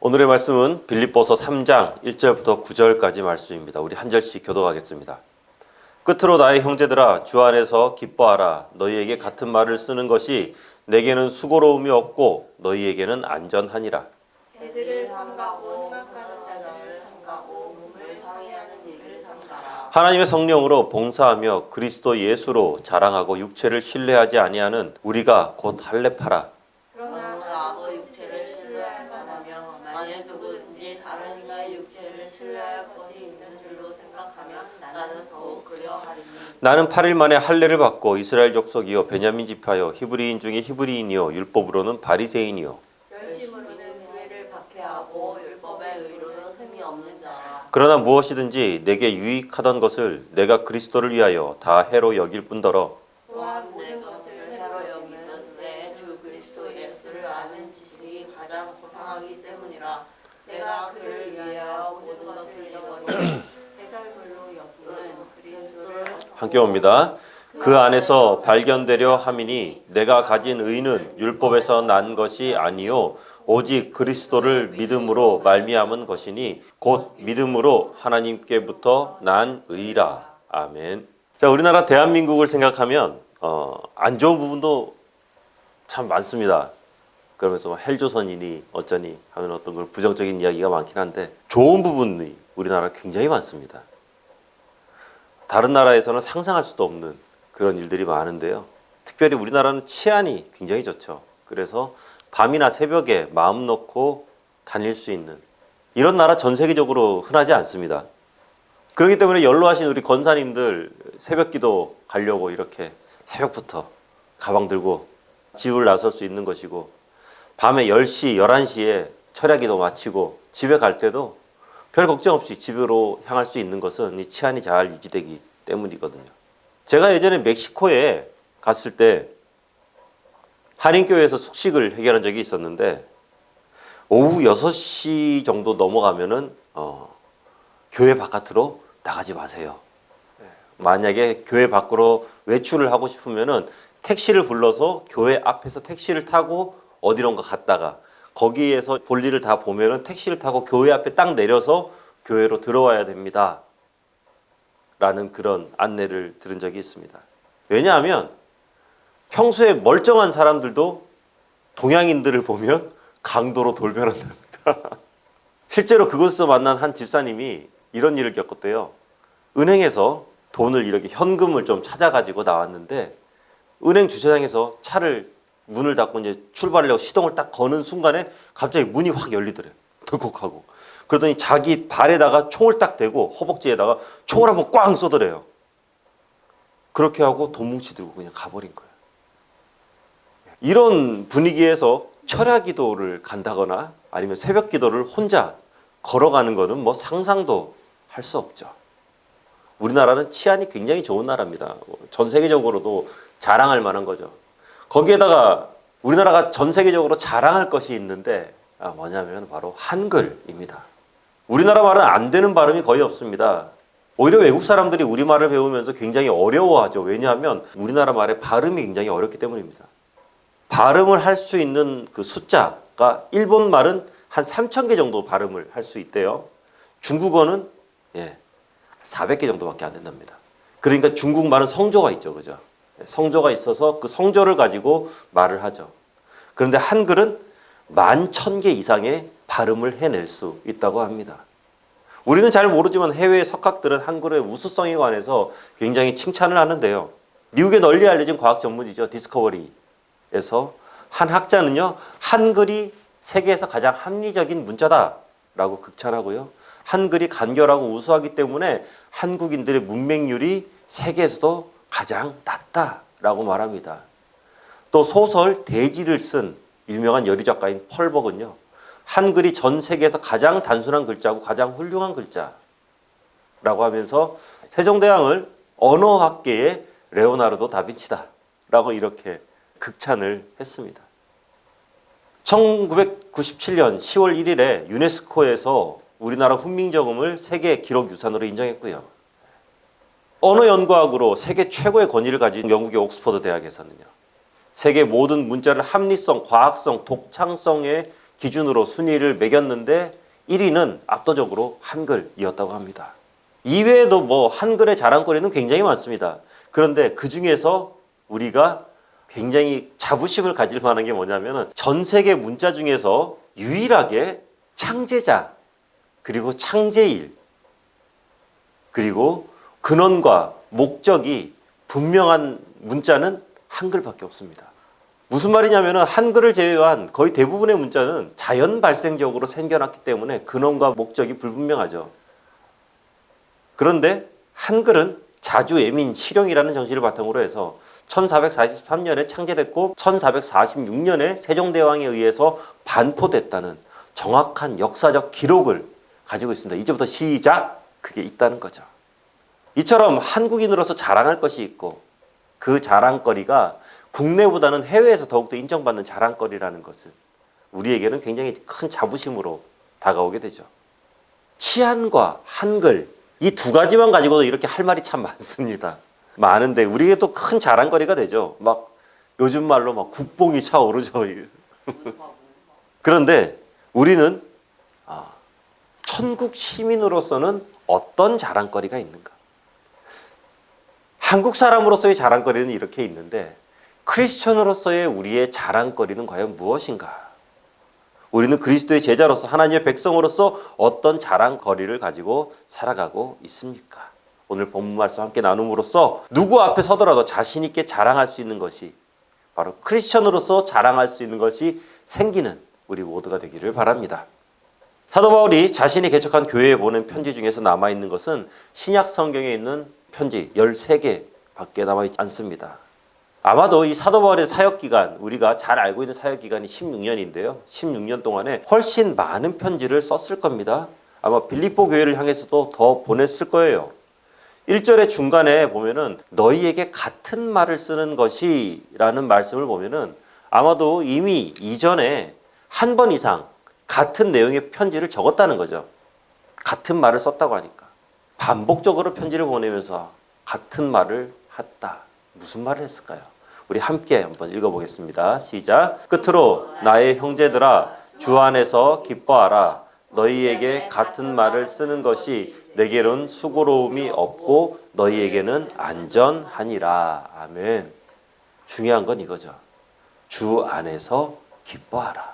오늘의 말씀은 빌립보서 3장 1절부터 9절까지 말씀입니다. 우리 한 절씩 교독하겠습니다. 끝으로 나의 형제들아 주 안에서 기뻐하라. 너희에게 같은 말을 쓰는 것이 내게는 수고로움이 없고 너희에게는 안전하니라. 애들을 삼가고 희망하는 자들을 삼가고 몸을 상해하는 일을 삼가라. 하나님의 성령으로 봉사하며 그리스도 예수로 자랑하고 육체를 신뢰하지 아니하는 우리가 곧 할례파라. 그러나 나도 육체를 신뢰할 만하며 만일 누구든지 다른 이의 육체를 신뢰할 것이 있는 줄로 생각하면 나는 더욱 그려하리니. 나는 8일 만에 할례를 받고 이스라엘 족속이요 베냐민 지파요 히브리인 중에 히브리인이요 율법으로는 바리새인이요 열심으로는 교회를 박해하고 율법의 의로는 흠이 없는 자라. 그러나 무엇이든지 내게 유익하던 것을 내가 그리스도를 위하여 다 해로 여길 뿐더러 또한 모든 것을 해로 여기는 내 주 그리스도 예수를 아는 지식이 가장 고상하기 때문이라. 내가 그를 위하여 모든 것을 잃어버리고 해설물로 여기는 그리스도를 함께 옵니다. 그 안에서 발견되려 함이니 내가 가진 의는 율법에서 난 것이 아니요 오직 그리스도를 믿음으로 말미암은 것이니 곧 믿음으로 하나님께부터 난 의라. 아멘. 자, 우리나라 대한민국을 생각하면 안 좋은 부분도 참 많습니다. 그러면서 헬조선이니 어쩌니 하면 어떤 걸 부정적인 이야기가 많긴 한데 좋은 부분이 우리나라 굉장히 많습니다. 다른 나라에서는 상상할 수도 없는 그런 일들이 많은데요. 특별히 우리나라는 치안이 굉장히 좋죠. 그래서 밤이나 새벽에 마음 놓고 다닐 수 있는 이런 나라 전 세계적으로 흔하지 않습니다. 그렇기 때문에 연로하신 우리 권사님들 새벽기도 가려고 이렇게 새벽부터 가방 들고 집을 나설 수 있는 것이고 밤에 10시, 11시에 철야기도 마치고 집에 갈 때도 별 걱정 없이 집으로 향할 수 있는 것은 이 치안이 잘 유지되기 때문이거든요. 제가 예전에 멕시코에 갔을 때 한인교회에서 숙식을 해결한 적이 있었는데 오후 6시 정도 넘어가면은 교회 바깥으로 나가지 마세요. 만약에 교회 밖으로 외출을 하고 싶으면은 택시를 불러서 교회 앞에서 택시를 타고 어디론가 갔다가 거기에서 볼일을 다 보면은 택시를 타고 교회 앞에 딱 내려서 교회로 들어와야 됩니다. 라는 그런 안내를 들은 적이 있습니다. 왜냐하면 평소에 멀쩡한 사람들도 동양인들을 보면 강도로 돌변한답니다. 실제로 그곳에서 만난 한 집사님이 이런 일을 겪었대요. 은행에서 돈을 이렇게 현금을 좀 찾아가지고 나왔는데 은행 주차장에서 차를 문을 닫고 이제 출발하려고 시동을 딱 거는 순간에 갑자기 문이 확 열리더래요. 덜컥하고. 그러더니 자기 발에다가 총을 딱 대고 허벅지에다가 총을 한번 꽝 쏘더래요. 그렇게 하고 돈 뭉치 들고 그냥 가버린 거예요. 이런 분위기에서 철야 기도를 간다거나 아니면 새벽 기도를 혼자 걸어가는 거는 뭐 상상도 할 수 없죠. 우리나라는 치안이 굉장히 좋은 나라입니다. 전 세계적으로도 자랑할 만한 거죠. 거기에다가 우리나라가 전 세계적으로 자랑할 것이 있는데 뭐냐면 바로 한글입니다. 우리나라 말은 안 되는 발음이 거의 없습니다. 오히려 외국 사람들이 우리말을 배우면서 굉장히 어려워하죠. 왜냐하면 우리나라 말의 발음이 굉장히 어렵기 때문입니다. 발음을 할 수 있는 그 숫자가 일본 말은 한 3,000개 정도 발음을 할 수 있대요. 중국어는 400개 정도밖에 안 된답니다. 그러니까 중국말은 성조가 있죠. 그죠? 성조가 있어서 그 성조를 가지고 말을 하죠. 그런데 한글은 11,000개 이상의 발음을 해낼 수 있다고 합니다. 우리는 잘 모르지만 해외 석학들은 한글의 우수성에 관해서 굉장히 칭찬을 하는데요. 미국에 널리 알려진 과학 전문이죠. 디스커버리에서 한 학자는요. 한글이 세계에서 가장 합리적인 문자다라고 극찬하고요. 한글이 간결하고 우수하기 때문에 한국인들의 문맹률이 세계에서도 가장 낮다라고 말합니다. 또 소설 대지를 쓴 유명한 여리 작가인 펄벅은요. 한글이 전 세계에서 가장 단순한 글자고 가장 훌륭한 글자라고 하면서 세종대왕을 언어학계의 레오나르도 다빈치다라고 이렇게 극찬을 했습니다. 1997년 10월 1일에 유네스코에서 우리나라 훈민정음을 세계 기록유산으로 인정했고요. 언어연구학으로 세계 최고의 권위를 가진 영국의 옥스퍼드 대학에서는요. 세계 모든 문자를 합리성, 과학성, 독창성의 기준으로 순위를 매겼는데 1위는 압도적으로 한글이었다고 합니다. 이외에도 뭐 한글의 자랑거리는 굉장히 많습니다. 그런데 그 중에서 우리가 굉장히 자부심을 가질 만한 게 뭐냐면은 전 세계 문자 중에서 유일하게 창제자, 그리고 창제일, 그리고 근원과 목적이 분명한 문자는 한글밖에 없습니다. 무슨 말이냐면은 한글을 제외한 거의 대부분의 문자는 자연 발생적으로 생겨났기 때문에 근원과 목적이 불분명하죠. 그런데 한글은 자주, 예민, 실용이라는 정신을 바탕으로 해서 1443년에 창제됐고 1446년에 세종대왕에 의해서 반포됐다는 정확한 역사적 기록을 가지고 있습니다. 이제부터 시작! 그게 있다는 거죠. 이처럼 한국인으로서 자랑할 것이 있고 그 자랑거리가 국내보다는 해외에서 더욱더 인정받는 자랑거리라는 것은 우리에게는 굉장히 큰 자부심으로 다가오게 되죠. 치안과 한글, 이 두 가지만 가지고도 이렇게 할 말이 참 많습니다. 많은데 우리에게 또 큰 자랑거리가 되죠. 막 요즘 말로 막 국뽕이 차오르죠. 그런데 우리는 천국 시민으로서는 어떤 자랑거리가 있는가? 한국 사람으로서의 자랑거리는 이렇게 있는데 크리스천으로서의 우리의 자랑거리는 과연 무엇인가? 우리는 그리스도의 제자로서 하나님의 백성으로서 어떤 자랑거리를 가지고 살아가고 있습니까? 오늘 본문 말씀 함께 나눔으로써 누구 앞에 서더라도 자신 있게 자랑할 수 있는 것이 바로 크리스천으로서 자랑할 수 있는 것이 생기는 우리 모두가 되기를 바랍니다. 사도 바울이 자신이 개척한 교회에 보낸 편지 중에서 남아있는 것은 신약 성경에 있는 편지 13개 밖에 남아있지 않습니다. 아마도 이 사도 바울의 사역기간, 우리가 잘 알고 있는 사역기간이 16년인데요. 16년 동안에 훨씬 많은 편지를 썼을 겁니다. 아마 빌립보 교회를 향해서도 더 보냈을 거예요. 1절의 중간에 보면은 너희에게 같은 말을 쓰는 것이 라는 말씀을 보면은 아마도 이미 이전에 한 번 이상 같은 내용의 편지를 적었다는 거죠. 같은 말을 썼다고 하니까. 반복적으로 편지를 보내면서 같은 말을 했다. 무슨 말을 했을까요? 우리 함께 한번 읽어보겠습니다. 시작. 끝으로 나의 형제들아 주 안에서 기뻐하라. 너희에게 같은 말을 쓰는 것이 내게는 수고로움이 없고 너희에게는 안전하니라. 아멘. 중요한 건 이거죠. 주 안에서 기뻐하라.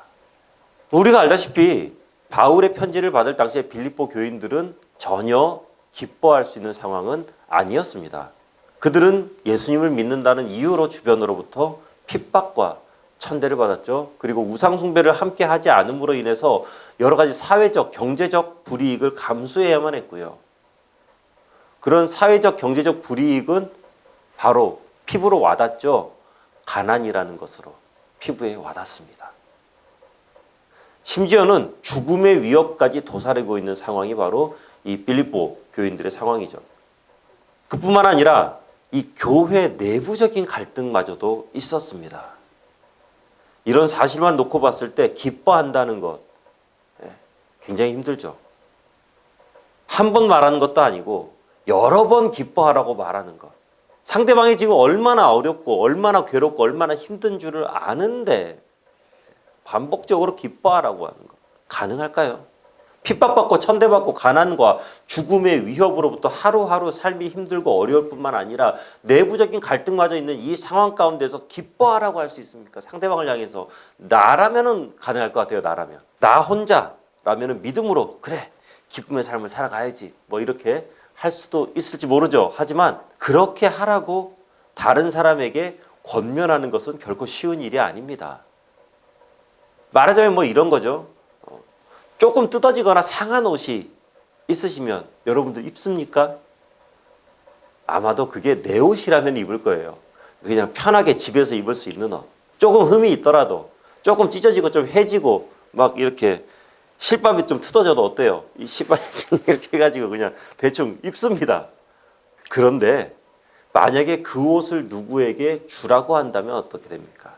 우리가 알다시피 바울의 편지를 받을 당시에 빌립보 교인들은 전혀 기뻐할 수 있는 상황은 아니었습니다. 그들은 예수님을 믿는다는 이유로 주변으로부터 핍박과 천대를 받았죠. 그리고 우상숭배를 함께 하지 않음으로 인해서 여러 가지 사회적, 경제적 불이익을 감수해야만 했고요. 그런 사회적, 경제적 불이익은 바로 피부로 와닿죠. 가난이라는 것으로 피부에 와닿습니다. 심지어는 죽음의 위협까지 도사리고 있는 상황이 바로 이 빌립보 교인들의 상황이죠. 그뿐만 아니라 이 교회 내부적인 갈등마저도 있었습니다. 이런 사실만 놓고 봤을 때 기뻐한다는 것 굉장히 힘들죠. 한 번 말하는 것도 아니고 여러 번 기뻐하라고 말하는 것. 상대방이 지금 얼마나 어렵고 얼마나 괴롭고 얼마나 힘든 줄을 아는데 반복적으로 기뻐하라고 하는 것. 가능할까요? 핍박받고 천대받고 가난과 죽음의 위협으로부터 하루하루 삶이 힘들고 어려울 뿐만 아니라 내부적인 갈등마저 있는 이 상황 가운데서 기뻐하라고 할 수 있습니까? 상대방을 향해서. 나라면은 가능할 것 같아요. 나라면. 나 혼자라면은 믿음으로 그래 기쁨의 삶을 살아가야지 뭐 이렇게 할 수도 있을지 모르죠. 하지만 그렇게 하라고 다른 사람에게 권면하는 것은 결코 쉬운 일이 아닙니다. 말하자면 뭐 이런 거죠. 조금 뜯어지거나 상한 옷이 있으시면 여러분들 입습니까? 아마도 그게 내 옷이라면 입을 거예요. 그냥 편하게 집에서 입을 수 있는 옷. 조금 흠이 있더라도 조금 찢어지고 좀 해지고 막 이렇게 실밥이 좀 뜯어져도 어때요? 이 실밥 이렇게 해가지고 그냥 대충 입습니다. 그런데 만약에 그 옷을 누구에게 주라고 한다면 어떻게 됩니까?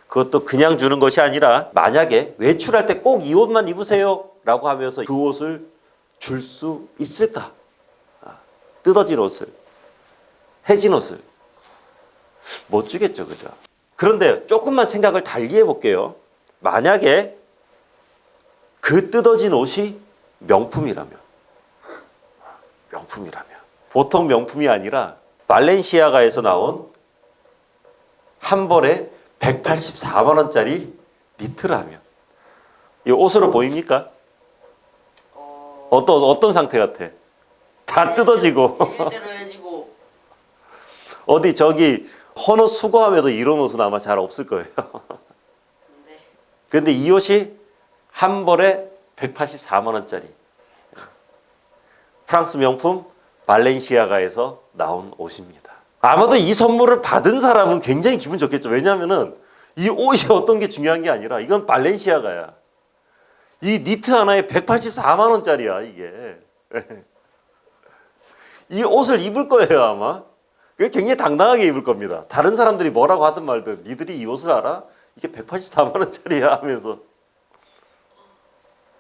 그것도 그냥 주는 것이 아니라 만약에 외출할 때 꼭 이 옷만 입으세요 라고 하면서 그 옷을 줄 수 있을까? 뜯어진 옷을, 해진 옷을 못 주겠죠. 그죠? 그런데 조금만 생각을 달리 해볼게요. 만약에 그 뜯어진 옷이 명품이라면 보통 명품이 아니라 발렌시아가에서 나온 한 벌에 184만 원짜리 니트라면 이 옷으로 보입니까? 어떤 상태 같아? 다 뜯어지고 해지고 어디 저기 헌옷 수거함에도 이런 옷은 아마 잘 없을 거예요. 근데 이 옷이 한 벌에 184만 원짜리 프랑스 명품 발렌시아가에서 나온 옷입니다. 아마도 이 선물을 받은 사람은 굉장히 기분 좋겠죠. 왜냐하면은 이 옷이 어떤 게 중요한 게 아니라 이건 발렌시아가야. 이 니트 하나에 184만 원짜리야 이게. 이 옷을 입을 거예요 아마. 굉장히 당당하게 입을 겁니다. 다른 사람들이 뭐라고 하든 말든 니들이 이 옷을 알아? 이게 184만 원짜리야 하면서.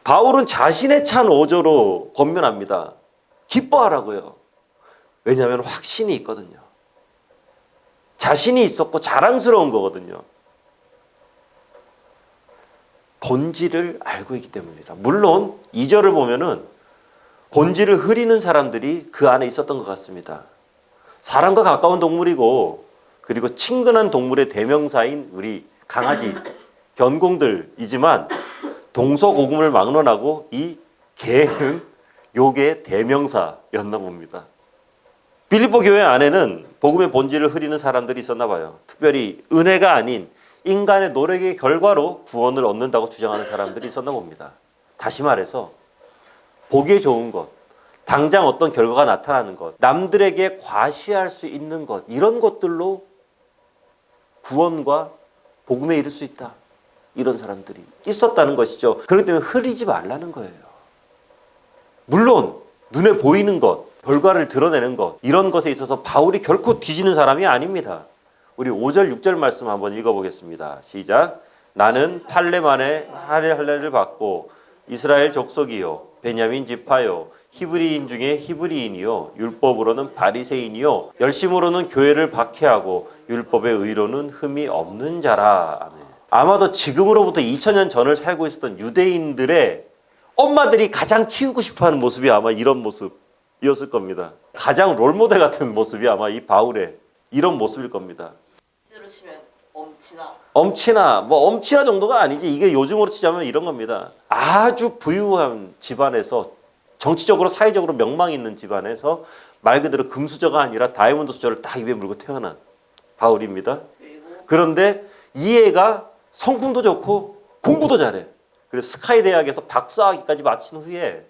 바울은 자신의 찬 어조로 권면합니다. 기뻐하라고요. 왜냐하면 확신이 있거든요. 자신이 있었고 자랑스러운 거거든요. 본질을 알고 있기 때문입니다. 물론 2절을 보면은 본질을 흐리는 사람들이 그 안에 있었던 것 같습니다. 사람과 가까운 동물이고 그리고 친근한 동물의 대명사인 우리 강아지, 견공들이지만 동서고금을 막론하고 이 개는 욕의 대명사였나 봅니다. 빌립보 교회 안에는 복음의 본질을 흐리는 사람들이 있었나 봐요. 특별히 은혜가 아닌 인간의 노력의 결과로 구원을 얻는다고 주장하는 사람들이 있었나 봅니다. 다시 말해서 보기에 좋은 것, 당장 어떤 결과가 나타나는 것, 남들에게 과시할 수 있는 것, 이런 것들로 구원과 복음에 이를 수 있다. 이런 사람들이 있었다는 것이죠. 그렇기 때문에 흐리지 말라는 거예요. 물론 눈에 보이는 것, 결과를 드러내는 것, 이런 것에 있어서 바울이 결코 뒤지는 사람이 아닙니다. 우리 5절, 6절 말씀 한번 읽어보겠습니다. 시작. 나는 팔레만에 할례를 받고 이스라엘 족속이요 베냐민 지파요 히브리인 중에 히브리인이요 율법으로는 바리새인이요 열심으로는 교회를 박해하고 율법의 의로는 흠이 없는 자라. 아멘. 아마도 지금으로부터 2000년 전을 살고 있었던 유대인들의 엄마들이 가장 키우고 싶어하는 모습이 아마 이런 모습이었을 겁니다. 가장 롤모델 같은 모습이 아마 이 바울의 이런 모습일 겁니다. 실제로 치면 엄친아. 엄친아 정도가 아니지. 이게 요즘으로 치자면 이런 겁니다. 아주 부유한 집안에서 정치적으로 사회적으로 명망 있는 집안에서 말 그대로 금수저가 아니라 다이아몬드 수저를 딱 입에 물고 태어난 바울입니다. 그런데 이 애가 성품도 좋고 공부도 잘해. 그래서 스카이 대학에서 박사학위까지 마친 후에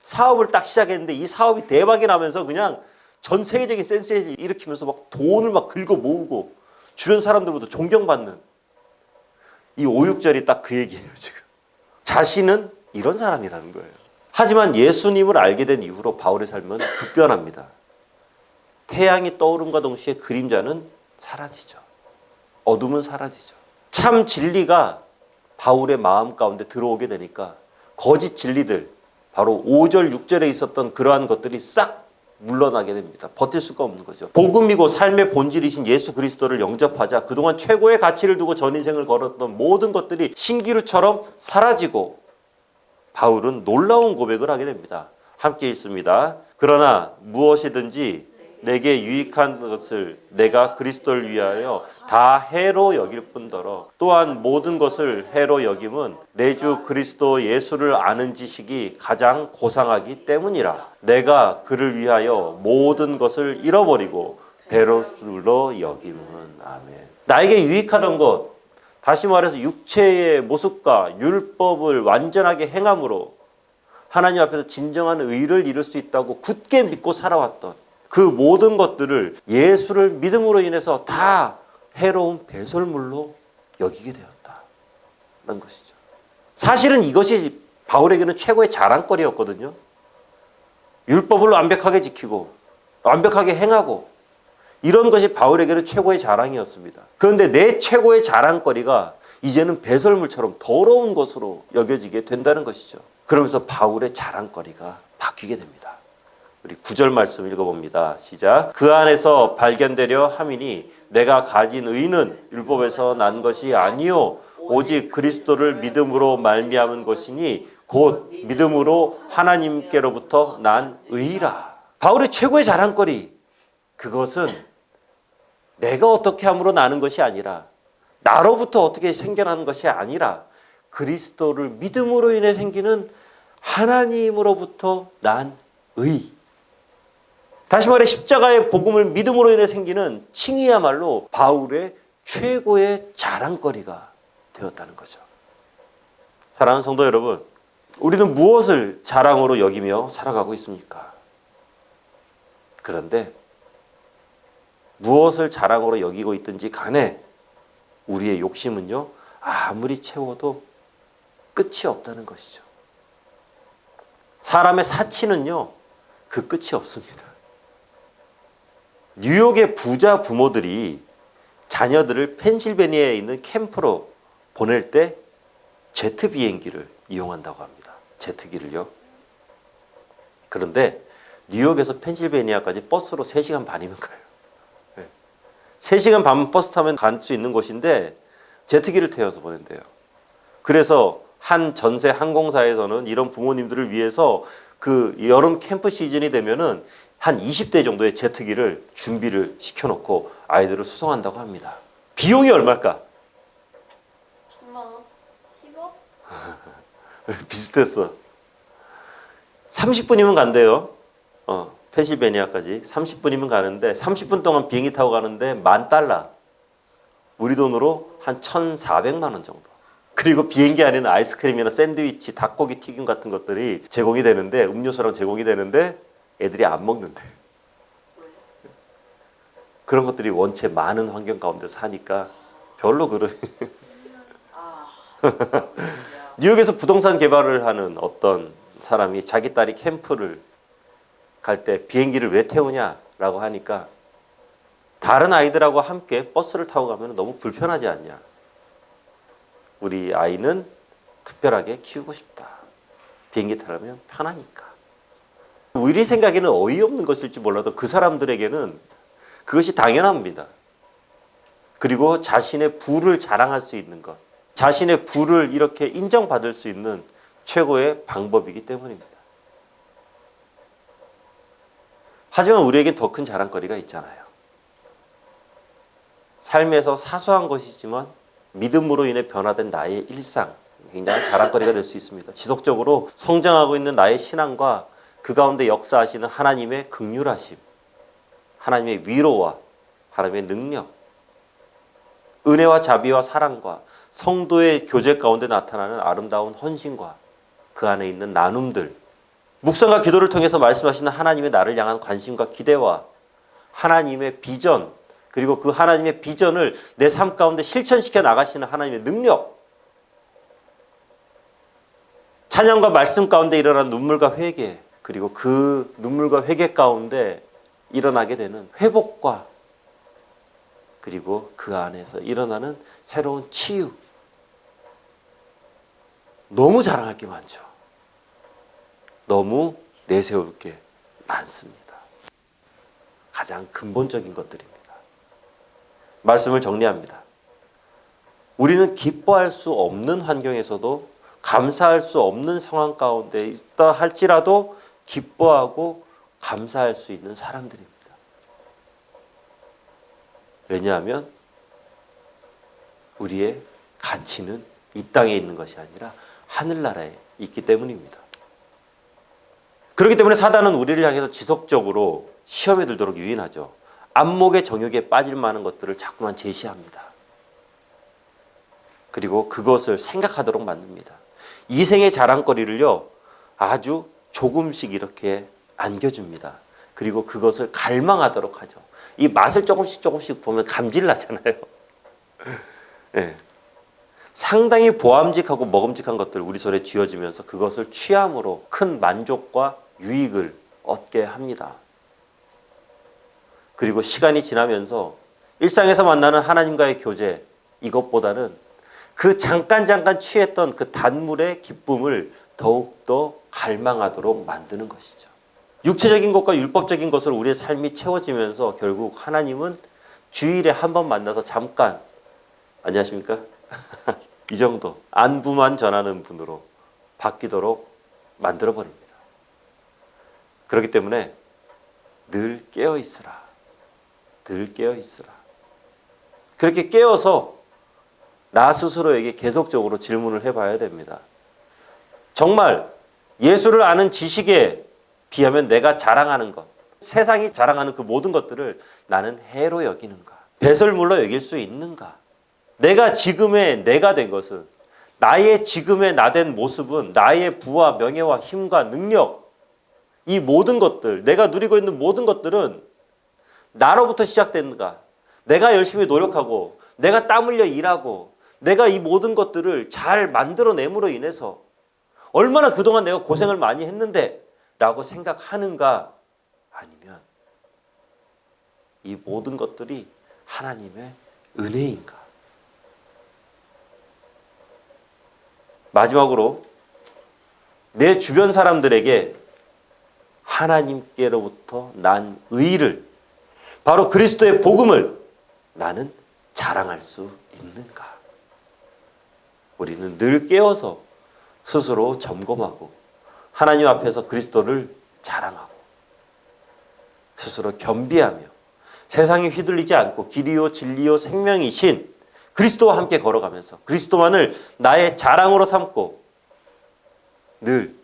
사업을 딱 시작했는데 이 사업이 대박이 나면서 그냥 전 세계적인 센세이션을 일으키면서 막 돈을 막 긁어 모으고 주변 사람들보다 존경받는 이 5, 6절이 딱 그 얘기예요 지금. 자신은 이런 사람이라는 거예요. 하지만 예수님을 알게 된 이후로 바울의 삶은 급변합니다. 태양이 떠오름과 동시에 그림자는 사라지죠. 어둠은 사라지죠. 참 진리가 바울의 마음 가운데 들어오게 되니까 거짓 진리들, 바로 5절, 6절에 있었던 그러한 것들이 싹 물러나게 됩니다. 버틸 수가 없는 거죠. 복음이고 삶의 본질이신 예수 그리스도를 영접하자 그동안 최고의 가치를 두고 전 인생을 걸었던 모든 것들이 신기루처럼 사라지고 바울은 놀라운 고백을 하게 됩니다. 함께 읽습니다. 그러나 무엇이든지 내게 유익한 것을 내가 그리스도를 위하여 다 해로 여길 뿐더러 또한 모든 것을 해로 여김은 내 주 그리스도 예수를 아는 지식이 가장 고상하기 때문이라. 내가 그를 위하여 모든 것을 잃어버리고 배로술로 여김은. 아멘. 나에게 유익하던 것, 다시 말해서 육체의 모습과 율법을 완전하게 행함으로 하나님 앞에서 진정한 의를 이룰 수 있다고 굳게 믿고 살아왔던 그 모든 것들을 예수를 믿음으로 인해서 다 해로운 배설물로 여기게 되었다는 것이죠. 사실은 이것이 바울에게는 최고의 자랑거리였거든요. 율법을 완벽하게 지키고 완벽하게 행하고 이런 것이 바울에게는 최고의 자랑이었습니다. 그런데 내 최고의 자랑거리가 이제는 배설물처럼 더러운 것으로 여겨지게 된다는 것이죠. 그러면서 바울의 자랑거리가 바뀌게 됩니다. 우리 9절 말씀 읽어봅니다. 시작. 그 안에서 발견되려 함이니 내가 가진 의는 율법에서 난 것이 아니요 오직 그리스도를 믿음으로 말미암은 것이니 곧 믿음으로 하나님께로부터 난 의라. 바울의 최고의 자랑거리, 그것은 내가 어떻게 함으로 나는 것이 아니라, 나로부터 어떻게 생겨나는 것이 아니라, 그리스도를 믿음으로 인해 생기는 하나님으로부터 난 의. 다시 말해 십자가의 복음을 믿음으로 인해 생기는 칭의야말로 바울의 최고의 자랑거리가 되었다는 거죠. 사랑하는 성도 여러분, 우리는 무엇을 자랑으로 여기며 살아가고 있습니까? 그런데 무엇을 자랑으로 여기고 있든지 간에 우리의 욕심은요, 아무리 채워도 끝이 없다는 것이죠. 사람의 사치는요, 그 끝이 없습니다. 뉴욕의 부자 부모들이 자녀들을 펜실베니아에 있는 캠프로 보낼 때 제트 비행기를 이용한다고 합니다. 제트기를요. 그런데 뉴욕에서 펜실베니아까지 버스로 3시간 반이면 가요. 3시간 반 버스 타면 갈 수 있는 곳인데 제트기를 태워서 보낸대요. 그래서 한 전세 항공사에서는 이런 부모님들을 위해서 그 여름 캠프 시즌이 되면은 한 20대 정도의 제트기를 준비를 시켜놓고 아이들을 수송한다고 합니다. 비용이 얼마일까? 1000만 원? 10억? 비슷했어. 30분이면 간대요. 펜실베니아까지 30분이면 가는데 30분 동안 비행기 타고 가는데 $10,000. 우리 돈으로 한 1,400만 원 정도. 그리고 비행기 안에는 아이스크림이나 샌드위치, 닭고기 튀김 같은 것들이 제공이 되는데, 음료수랑 제공이 되는데 애들이 안 먹는데. 그런 것들이 원체 많은 환경 가운데 사니까 별로 그런. 뉴욕에서 부동산 개발을 하는 어떤 사람이 자기 딸이 캠프를 갈 때 비행기를 왜 태우냐라고 하니까, 다른 아이들하고 함께 버스를 타고 가면 너무 불편하지 않냐. 우리 아이는 특별하게 키우고 싶다. 비행기 타려면 편하니까. 우리 생각에는 어이없는 것일지 몰라도 그 사람들에게는 그것이 당연합니다. 그리고 자신의 부를 자랑할 수 있는 것, 자신의 부를 이렇게 인정받을 수 있는 최고의 방법이기 때문입니다. 하지만 우리에겐 더 큰 자랑거리가 있잖아요. 삶에서 사소한 것이지만 믿음으로 인해 변화된 나의 일상, 굉장히 자랑거리가 될 수 있습니다. 지속적으로 성장하고 있는 나의 신앙과 그 가운데 역사하시는 하나님의 긍휼하심, 하나님의 위로와 하나님의 능력, 은혜와 자비와 사랑과 성도의 교제 가운데 나타나는 아름다운 헌신과 그 안에 있는 나눔들, 묵상과 기도를 통해서 말씀하시는 하나님의 나를 향한 관심과 기대와 하나님의 비전, 그리고 그 하나님의 비전을 내 삶 가운데 실천시켜 나가시는 하나님의 능력, 찬양과 말씀 가운데 일어난 눈물과 회개, 그리고 그 눈물과 회개 가운데 일어나게 되는 회복과 그리고 그 안에서 일어나는 새로운 치유. 너무 자랑할 게 많죠. 너무 내세울 게 많습니다. 가장 근본적인 것들입니다. 말씀을 정리합니다. 우리는 기뻐할 수 없는 환경에서도, 감사할 수 없는 상황 가운데 있다 할지라도 기뻐하고 감사할 수 있는 사람들입니다. 왜냐하면 우리의 가치는 이 땅에 있는 것이 아니라 하늘나라에 있기 때문입니다. 그렇기 때문에 사단은 우리를 향해서 지속적으로 시험에 들도록 유인하죠. 안목의 정욕에 빠질 만한 것들을 자꾸만 제시합니다. 그리고 그것을 생각하도록 만듭니다. 이생의 자랑거리를요, 아주 조금씩 이렇게 안겨줍니다. 그리고 그것을 갈망하도록 하죠. 이 맛을 조금씩 보면 감질 나잖아요. 네. 상당히 보암직하고 먹음직한 것들 우리 손에 쥐어지면서 그것을 취함으로 큰 만족과 유익을 얻게 합니다. 그리고 시간이 지나면서 일상에서 만나는 하나님과의 교제, 이것보다는 그 잠깐 취했던 그 단물의 기쁨을 더욱더 갈망하도록 만드는 것이죠. 육체적인 것과 율법적인 것으로 우리의 삶이 채워지면서 결국 하나님은 주일에 한 번 만나서 잠깐, 안녕하십니까? 이 정도 안부만 전하는 분으로 바뀌도록 만들어 버립니다. 그렇기 때문에 늘 깨어 있으라. 늘 깨어 있으라. 그렇게 깨어서 나 스스로에게 계속적으로 질문을 해봐야 됩니다. 정말 예수를 아는 지식에 비하면 내가 자랑하는 것, 세상이 자랑하는 그 모든 것들을 나는 해로 여기는가? 배설물로 여길 수 있는가? 내가 지금의 내가 된 것은, 나의 지금의 나 된 모습은 나의 부와 명예와 힘과 능력, 이 모든 것들, 내가 누리고 있는 모든 것들은 나로부터 시작되는가? 내가 열심히 노력하고 내가 땀 흘려 일하고 내가 이 모든 것들을 잘 만들어냄으로 인해서 얼마나 그동안 내가 고생을 많이 했는데 라고 생각하는가? 아니면 이 모든 것들이 하나님의 은혜인가? 마지막으로 내 주변 사람들에게 하나님께로부터 난 의를, 바로 그리스도의 복음을 나는 자랑할 수 있는가? 우리는 늘 깨어서 스스로 점검하고 하나님 앞에서 그리스도를 자랑하고 스스로 겸비하며 세상에 휘둘리지 않고 길이요 진리요 생명이신 그리스도와 함께 걸어가면서 그리스도만을 나의 자랑으로 삼고 늘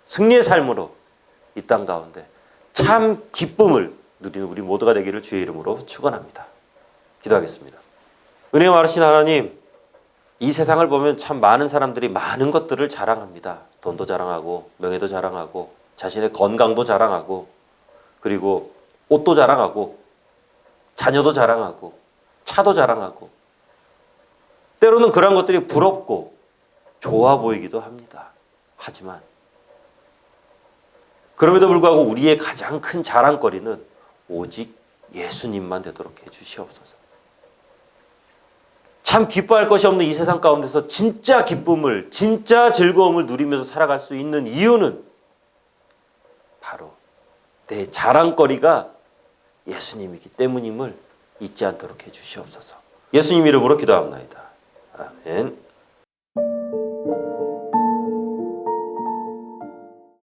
승리의 삶으로 이 땅 가운데 참 기쁨을 누리는 우리 모두가 되기를 주의 이름으로 축원합니다. 기도하겠습니다. 은혜 많으신 하나님, 이 세상을 보면 참 많은 사람들이 많은 것들을 자랑합니다. 돈도 자랑하고 명예도 자랑하고 자신의 건강도 자랑하고 그리고 옷도 자랑하고 자녀도 자랑하고 차도 자랑하고 때로는 그런 것들이 부럽고 좋아 보이기도 합니다. 하지만 그럼에도 불구하고 우리의 가장 큰 자랑거리는 오직 예수님만 되도록 해주시옵소서. 참 기뻐할 것이 없는 이 세상 가운데서 진짜 기쁨을, 진짜 즐거움을 누리면서 살아갈 수 있는 이유는 바로 내 자랑거리가 예수님이기 때문임을 잊지 않도록 해주시옵소서. 예수님 이름으로 기도합니다. 아멘.